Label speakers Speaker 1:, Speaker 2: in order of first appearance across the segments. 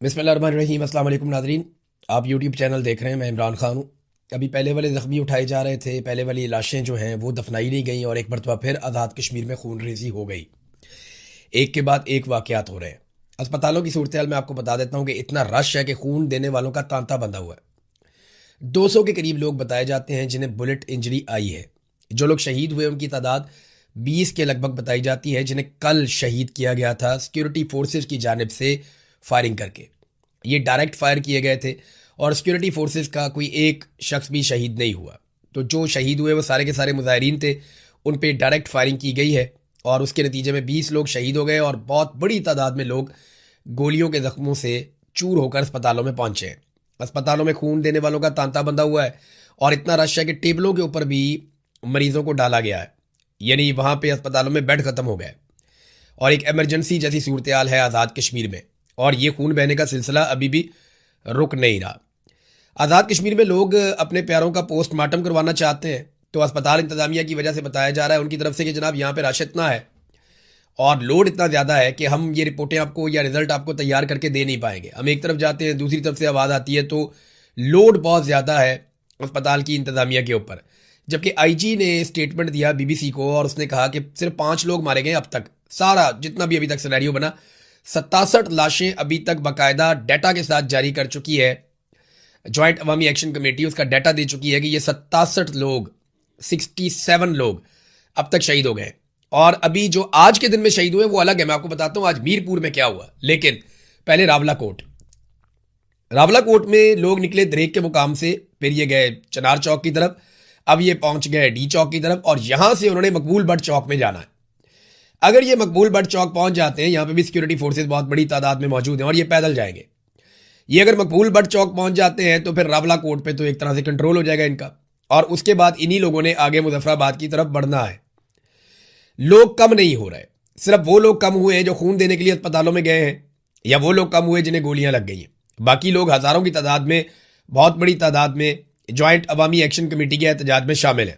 Speaker 1: बिस्मिल्लाहिर्रहमानिर्रहीम। अस्सलाम वालेकुम नाज़रीन, आप यूट्यूब चैनल देख रहे हैं। मैं इमरान खान हूँ। अभी पहले वाले ज़ख्मी उठाए जा रहे थे, पहले वाली लाशें जो हैं वो दफनाई नहीं गई और एक मरतबा फिर आज़ाद कश्मीर में खून रेजी हो गई। एक के बाद एक वाक़यात हो रहे हैं। अस्पतालों की सूरत हाल मैं आपको बता देता हूँ कि इतना रश है कि खून देने वालों का तांता बंधा हुआ है। 200 के करीब लोग बताए जाते हैं जिन्हें बुलेट इंजरी आई है। जो लोग शहीद हुए उनकी तादाद 20 के लगभग बताई जाती है, जिन्हें कल शहीद किया गया था सिक्योरिटी फोर्सेस की जानिब से फायरिंग करके। ये डायरेक्ट फायर किए गए थे और सिक्योरिटी फोर्सेस का कोई एक शख्स भी शहीद नहीं हुआ। तो जो शहीद हुए वो सारे के सारे मुजाहिरीन थे, उन पे डायरेक्ट फायरिंग की गई है और उसके नतीजे में 20 लोग शहीद हो गए और बहुत बड़ी तादाद में लोग गोलियों के जख्मों से चूर होकर अस्पतालों में पहुंचे हैं। अस्पतालों में खून देने वालों का तांता बंधा हुआ है और इतना रश है कि टेबलों के ऊपर भी मरीजों को डाला गया है, यानी वहाँ पे अस्पतालों में बेड ख़त्म हो गए और एक एमरजेंसी जैसी सूरत हाल है आज़ाद कश्मीर में। और ये खून बहने का सिलसिला अभी भी रुक नहीं रहा। आज़ाद कश्मीर में लोग अपने प्यारों का पोस्टमार्टम करवाना चाहते हैं, तो अस्पताल इंतजामिया की वजह से बताया जा रहा है उनकी तरफ से कि जनाब यहाँ पे रश इतना है और लोड इतना ज़्यादा है कि हम ये रिपोर्टें आपको या रिजल्ट आपको तैयार करके दे नहीं पाएंगे। हम एक तरफ जाते हैं, दूसरी तरफ से आवाज़ आती है, तो लोड बहुत ज़्यादा है अस्पताल की इंतजामिया के ऊपर। जबकि आईजी ने स्टेटमेंट दिया बीबीसी को और उसने कहा कि सिर्फ 5 लोग मारे गए अब तक। सारा जितना भी अभी तक सिनेरियो बना, 67 लाशें अभी तक बाकायदा डाटा के साथ जारी कर चुकी है जॉइंट अवामी एक्शन कमेटी। उसका डाटा दे चुकी है कि ये 67 लोग 67 लोग अब तक शहीद हो गए। और अभी जो आज के दिन में शहीद हुए वो अलग है, मैं आपको बताता हूं आज मीरपुर में क्या हुआ। लेकिन पहले रावला कोट में लोग निकले दरेक के मुकाम से, फिर ये गए चनार चौक की तरफ, अब ये पहुंच गए डी चौक की तरफ और यहां से उन्होंने मकबूल बट चौक में जाना है। अगर ये मकबूल बट चौक पहुंच जाते हैं, यहां पे भी सिक्योरिटी फोर्सेस बहुत बड़ी तादाद में मौजूद हैं और ये पैदल जाएंगे। ये अगर मकबूल बट चौक पहुंच जाते हैं तो फिर रावला कोट पे तो एक तरह से कंट्रोल हो जाएगा इनका और उसके बाद इन्हीं लोगों ने आगे मुजफ्फराबाद की तरफ बढ़ना है। लोग कम नहीं हो रहे, सिर्फ वो लोग कम हुए हैं जो खून देने के लिए अस्पतालों में गए हैं या वो लोग कम हुए जिन्हें गोलियां लग गई हैं। बाकी लोग हजारों की तादाद में, बहुत बड़ी तादाद में ज्वाइंट अवामी एक्शन कमेटी के एहतजाज में शामिल हैं।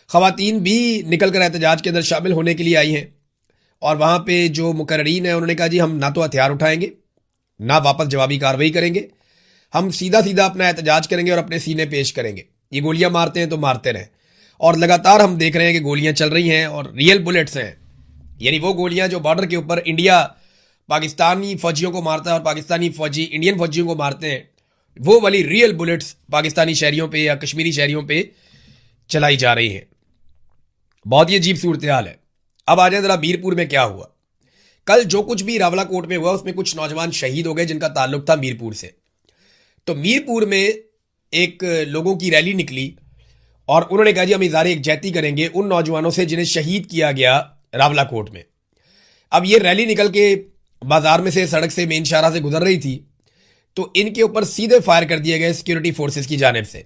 Speaker 1: खवातीन भी निकल कर एहतजाज के अंदर शामिल होने के लिए आई हैं और वहाँ पे जो मुकर्रीन है उन्होंने कहा जी हम ना तो हथियार उठाएंगे ना वापस जवाबी कार्रवाई करेंगे, हम सीधा सीधा अपना एहतजाज करेंगे और अपने सीने पेश करेंगे। ये गोलियां मारते हैं तो मारते रहें। और लगातार हम देख रहे हैं कि गोलियां चल रही हैं और रियल बुलेट्स हैं, यानी वो गोलियां जो बॉर्डर के ऊपर इंडिया पाकिस्तानी फौजियों को मारता है और पाकिस्तानी फौजी इंडियन फौजियों को मारते हैं, वो वाली रियल बुलेट्स पाकिस्तानी शहरियों पे या कश्मीरी शहरियों पे चलाई जा रही हैं। बहुत ही अजीब सूरत हाल है। अब आ जाए जरा मीरपुर में क्या हुआ। कल जो कुछ भी रावला कोट में हुआ उसमें कुछ नौजवान शहीद हो गए जिनका ताल्लुक था मीरपुर से। तो मीरपुर में एक लोगों की रैली निकली और उन्होंने कहा जी हम इज़हार यकजहती करेंगे उन नौजवानों से जिन्हें शहीद किया गया रावला कोट में। अब ये रैली निकल के बाजार में से, सड़क से, मेन शाहरा से गुजर रही थी, तो इनके ऊपर सीधे फायर कर दिए गए सिक्योरिटी फोर्सेस की जानिब से।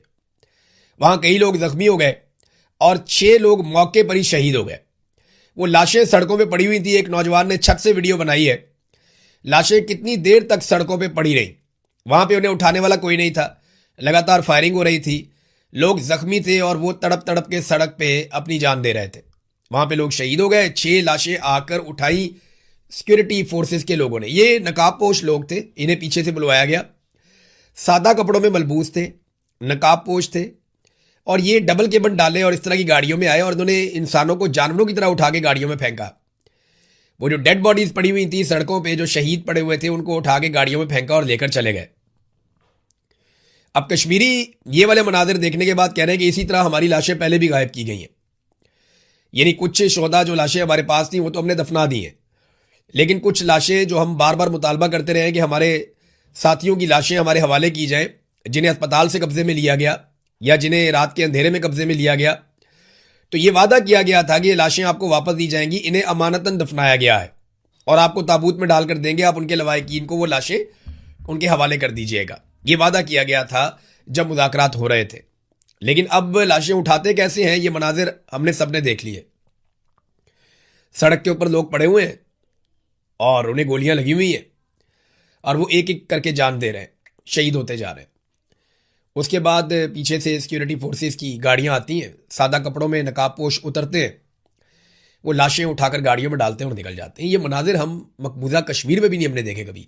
Speaker 1: वहां कई लोग जख्मी हो गए और 6 लोग मौके पर ही शहीद हो गए। वो लाशें सड़कों पे पड़ी हुई थी। एक नौजवान ने छत से वीडियो बनाई है, लाशें कितनी देर तक सड़कों पे पड़ी रही, वहां पे उन्हें उठाने वाला कोई नहीं था, लगातार फायरिंग हो रही थी, लोग जख्मी थे और वो तड़प तड़प के सड़क पे अपनी जान दे रहे थे। वहां पे लोग शहीद हो गए। 6 लाशें आकर उठाई सिक्योरिटी फोर्सेस के लोगों ने। ये नकाबपोश लोग थे, इन्हें पीछे से बुलवाया गया, सादा कपड़ों में मलबूस थे, नकाबपोश थे और ये डबल केबन डाले और इस तरह की गाड़ियों में आए और उन्होंने इंसानों को जानवरों की तरह उठा के गाड़ियों में फेंका। वो जो डेड बॉडीज पड़ी हुई थी सड़कों पे, जो शहीद पड़े हुए थे, उनको उठा के गाड़ियों में फेंका और लेकर चले गए। अब कश्मीरी ये वाले मनाजिर देखने के बाद कह रहे हैं कि इसी तरह हमारी लाशें पहले भी गायब की गई हैं, यानी कुछ शोधा जो लाशें हमारे पास थी वो तो हमने दफना दी हैं, लेकिन कुछ लाशें जो हम बार बार मुतालबा करते रहे कि हमारे साथियों की लाशें हमारे हवाले की जाएं, जिन्हें अस्पताल से कब्जे में लिया गया या जिन्हें रात के अंधेरे में कब्जे में लिया गया, तो ये वादा किया गया था कि ये लाशें आपको वापस दी जाएंगी, इन्हें अमानतन दफनाया गया है और आपको ताबूत में डालकर देंगे, आप उनके लवाहिकीन को वो लाशें उनके हवाले कर दीजिएगा। ये वादा किया गया था जब मुज़ाकरात हो रहे थे। लेकिन अब लाशें उठाते कैसे हैं ये मनाजिर हमने सबने देख लिए। सड़क के ऊपर लोग पड़े हुए हैं और उन्हें गोलियां लगी हुई हैं और वो एक एक करके जान दे रहे हैं, शहीद होते जा रहे हैं। उसके बाद पीछे से सिक्योरिटी फोर्सेस की गाड़ियां आती हैं, सादा कपड़ों में नकाबपोश उतरते हैं, वो लाशें उठाकर गाड़ियों में डालते हैं और निकल जाते हैं। ये मनाजिर हम मकबूजा कश्मीर में भी नहीं हमने देखे कभी।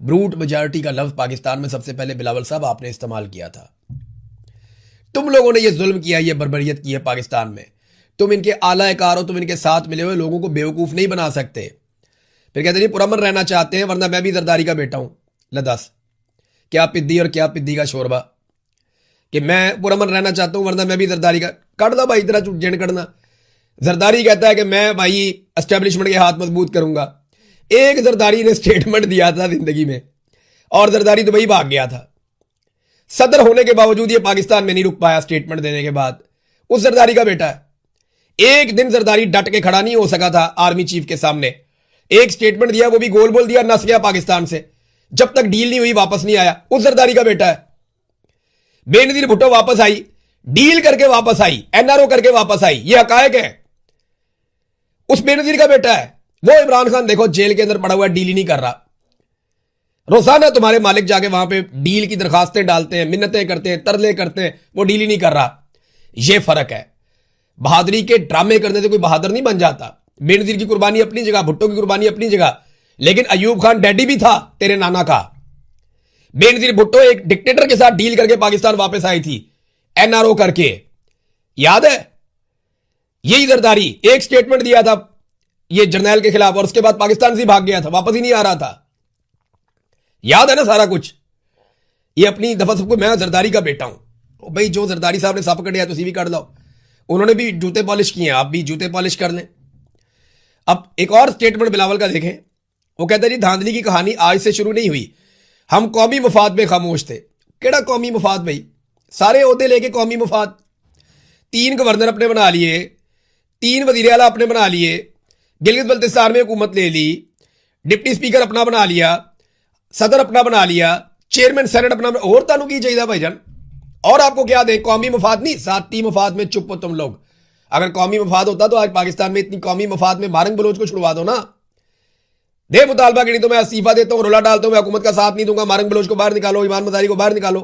Speaker 1: ब्रूट मेजॉरिटी का लफ्ज पाकिस्तान में सबसे पहले बिलावल साहब आपने इस्तेमाल किया था। तुम लोगों ने ये जुल्म किया, ये बर्बरियत की है पाकिस्तान में। तुम इनके आला-ए-कार हो, तुम इनके साथ मिले हुए लोगों को बेवकूफ नहीं बना सकते। फिर कहते नहीं पुरअमन रहना चाहते हैं वरना मैं भी जरदारी का बेटा हूं। लदस क्या पिद्दी और क्या पिद्दी का शोरबा कि मैं पुरअमन रहना चाहता हूं वरना मैं भी जरदारी का। कट दो भाई तेरा जेंड कटना। जरदारी कहता है कि मैं भाई एस्टेब्लिशमेंट के हाथ मजबूत करूंगा। एक जरदारी ने स्टेटमेंट दिया था जिंदगी में और जरदारी दुबई भाग गया था। सदर होने के बावजूद ये पाकिस्तान में नहीं रुक पाया स्टेटमेंट देने के बाद। उस जरदारी का बेटा है। एक दिन जरदारी डट के खड़ा नहीं हो सका था आर्मी चीफ के सामने। एक स्टेटमेंट दिया, वो भी गोल बोल दिया, नस गया पाकिस्तान से। जब तक डील नहीं हुई वापस नहीं आया। उस जरदारी का बेटा है। बेनजीर भुट्टो वापस आई, डील करके वापस आई, एनआरओ करके वापस आई। ये हकायक है। उस बेनजीर का बेटा है। वो इमरान खान देखो जेल के अंदर पड़ा हुआ, डील ही नहीं कर रहा। रोजाना तुम्हारे मालिक जाके वहां पे डील की दरखास्तें डालते हैं, मिन्नतें करते हैं, तरले करते हैं, वो डील ही नहीं कर रहा। ये फर्क है। बहादुरी के ड्रामे करने से कोई बहादुर नहीं बन जाता। बेनजीर की कुर्बानी अपनी जगह, भुट्टो की कुर्बानी अपनी जगह, लेकिन अयूब खान डैडी भी था तेरे नाना का। बेनजीर भुट्टो एक डिक्टेटर के साथ डील करके पाकिस्तान वापस आई थी, एनआरओ करके, याद है? यही जरदारी एक स्टेटमेंट दिया था ये जर्नैल के खिलाफ और उसके बाद पाकिस्तान से भाग गया था, वापस ही नहीं आ रहा था। याद है ना सारा कुछ? ये अपनी दफा सबको मैं जरदारी का बेटा हूं। भाई जो जरदारी साहब ने सप कटिया तुसी भी कर लो। उन्होंने भी जूते पॉलिश किए, आप भी जूते पॉलिश कर लें। अब एक और स्टेटमेंट बिलावल का देखें। वो कहते हैं जी धांधली की कहानी आज से शुरू नहीं हुई, हम कौमी मफाद में खामोश थे। केड़ा कौमी मफाद भाई? सारे ओहदे लेके कौमी मफाद। 3 गवर्नर अपने बना लिए, 3 वजीर आला अपने बना लिए, गिलगित बल्तिस्तान में हुकूमत ले ली, डिप्टी स्पीकर अपना बना लिया, सदर अपना बना लिया, चेयरमैन सेनेट अपना। और तानू की चाहिए भाईजान? और आपको क्या दे? कौमी मफाद नहीं, साती मफाद में चुप हो तुम लोग। अगर कौमी मफाद होता तो आज पाकिस्तान में इतनी कौमी मफाद में मारंग बलोच को छुड़वा दो ना। दे मुतालबा की नहीं तो मैं इस्तीफा देता हूं, रोला डालता हूं, मैं हुकूमत का साथ नहीं दूंगा, मारंग बलोच को बाहर निकालो, ईमान मजारी को बाहर निकालो,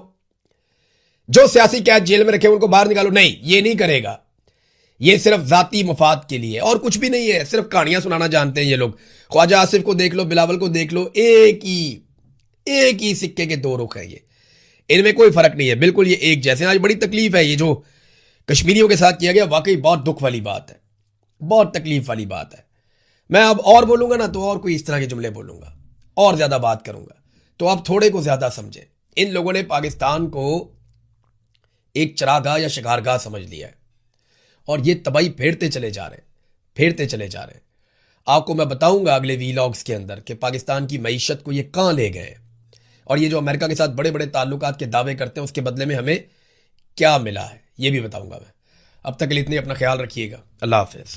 Speaker 1: जो सियासी कैद जेल में रखे उनको बाहर निकालो। नहीं, ये नहीं करेगा। ये सिर्फ जाती मफाद के लिए और कुछ भी नहीं है। सिर्फ कहानियां सुनाना जानते हैं ये लोग। ख्वाजा आसिफ को देख लो, बिलावल को देख लो, एक ही सिक्के के 2 रुख है। ये इनमें कोई फर्क नहीं है, बिल्कुल ये एक जैसे। आज बड़ी तकलीफ है ये जो कश्मीरियों के साथ किया गया, वाकई बहुत दुख वाली बात है, बहुत तकलीफ वाली बात है। मैं अब और बोलूंगा ना तो और कोई इस तरह के जुमले बोलूंगा और ज्यादा बात करूंगा, तो आप थोड़े को ज्यादा समझे। इन लोगों ने पाकिस्तान को एक चरागाह या शिकारगाह समझ लिया है और ये तबाही फेरते चले जा रहे हैं। आपको मैं बताऊंगा अगले वीलॉग्स के अंदर कि पाकिस्तान की मईशत को ये कहां ले गए और ये जो अमेरिका के साथ बड़े बड़े ताल्लुकात के दावे करते हैं उसके बदले में हमें क्या मिला है, ये भी बताऊंगा मैं। अब तक के लिए इतने अपना ख्याल रखिएगा। अल्लाह हाफिज।